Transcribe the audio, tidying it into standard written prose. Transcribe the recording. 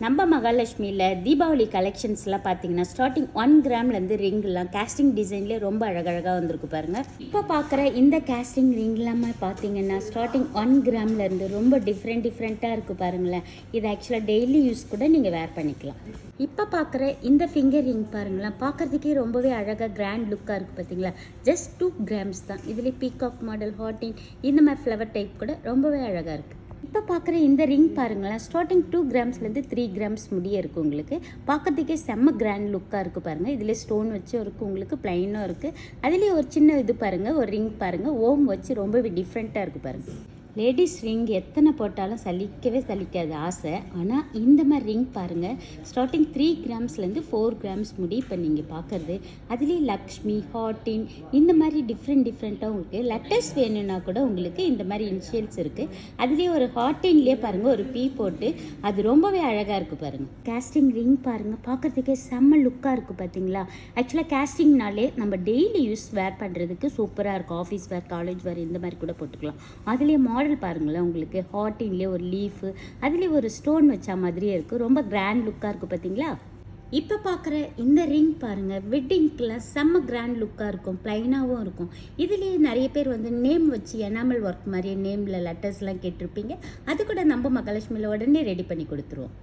நம்ம மகாலட்சுமியில் தீபாவளி கலெக்ஷன்ஸ்லாம் பார்த்தீங்கன்னா ஸ்டார்டிங் 1 கிராம்லேருந்து ரிங்லாம் கேஸ்டிங் டிசைன்லேயே ரொம்ப அழகழகாக வந்திருக்கு பாருங்கள். இப்போ பார்க்குற இந்த கேஸ்டிங் ரிங்லாமே பார்த்தீங்கன்னா ஸ்டார்டிங் 1 கிராம்லேருந்து ரொம்ப டிஃப்ரெண்ட்டாக இருக்குது பாருங்களேன். இது ஆக்சுவலாக டெய்லி யூஸ் கூட நீங்கள் வேர் பண்ணிக்கலாம். இப்போ பார்க்குற இந்த ஃபிங்கர் ரிங் பாருங்களேன், பார்க்குறதுக்கே ரொம்பவே அழகாக கிராண்ட் லுக்காக இருக்குது பார்த்தீங்களா. ஜஸ்ட் 2 கிராம்ஸ் தான். இதில் பீகாக் மாடல், ஹார்டின் இந்த மாதிரி ஃப்ளவர் டைப் கூட ரொம்பவே அழகாக இருக்குது. இப்போ பார்க்குற இந்த ரிங் பாருங்களேன், ஸ்டார்டிங் 2 கிராம்ஸ்லேருந்து 3 கிராம்ஸ் முடிய இருக்குது உங்களுக்கு. பார்க்கறதுக்கே செம்ம கிராண்ட் லுக்காக இருக்குது பாருங்கள். இதில் ஸ்டோன் வச்சு இருக்குது, உங்களுக்கு ப்ளைனும் இருக்குது. அதுலேயே ஒரு சின்ன இது பாருங்கள், ஒரு ரிங் பாருங்கள், ஓம் வச்சு ரொம்பவே டிஃப்ரெண்ட்டாக இருக்குது பாருங்கள். லேடிஸ் ரிங் எத்தனை போட்டாலும் சலிக்கவே சலிக்காது ஆசை. ஆனால் இந்த மாதிரி ரிங் பாருங்கள், ஸ்டார்டிங் 3 கிராம்ஸ்லேருந்து 4 கிராம்ஸ் முடி இப்போ நீங்கள் பார்க்குறது. அதுலேயே லக்ஷ்மி, ஹார்டின் இந்த மாதிரி டிஃப்ரெண்ட்டாக உங்களுக்கு லெட்டர்ஸ் வேணும்னா கூட உங்களுக்கு இந்த மாதிரி இனிஷியல்ஸ் இருக்குது. அதுலேயே ஒரு ஹார்டின்லேயே பாருங்கள் ஒரு பீ போட்டு அது ரொம்பவே அழகாக இருக்குது பாருங்கள். கேஸ்டிங் ரிங் பாருங்கள், பார்க்குறதுக்கே செம்ம லுக்காக இருக்குது பார்த்தீங்களா. ஆக்சுவலாக கேஸ்டிங்னாலே நம்ம டெய்லி யூஸ் வேர் பண்ணுறதுக்கு சூப்பராக இருக்கும். ஆஃபீஸ் வேர், காலேஜ் வேர் இந்த மாதிரி கூட போட்டுக்கலாம். அதுலேயே மாடல் பாருங்களேன், உங்களுக்கு ஹார்டின்லேயே ஒரு லீஃபு, அதுலேயே ஒரு ஸ்டோன் வச்ச மாதிரியே இருக்குது. ரொம்ப கிராண்ட் லுக்காக இருக்குது பார்த்தீங்களா. இப்போ பார்க்குற இந்த ரிங் பாருங்கள், வெட்டிங்க்கெலாம் செம்ம கிராண்ட் லுக்காக இருக்கும், ப்ளைனாகவும் இருக்கும். இதுலேயே நிறைய பேர் வந்து நேம் வச்சு எனாமல் ஒர்க் மாதிரியே நேமில் லெட்டர்ஸ்லாம் கேட்டிருப்பீங்க. அது கூட நம்ம மகாலட்சுமியில் உடனே ரெடி பண்ணி கொடுத்துருவோம்.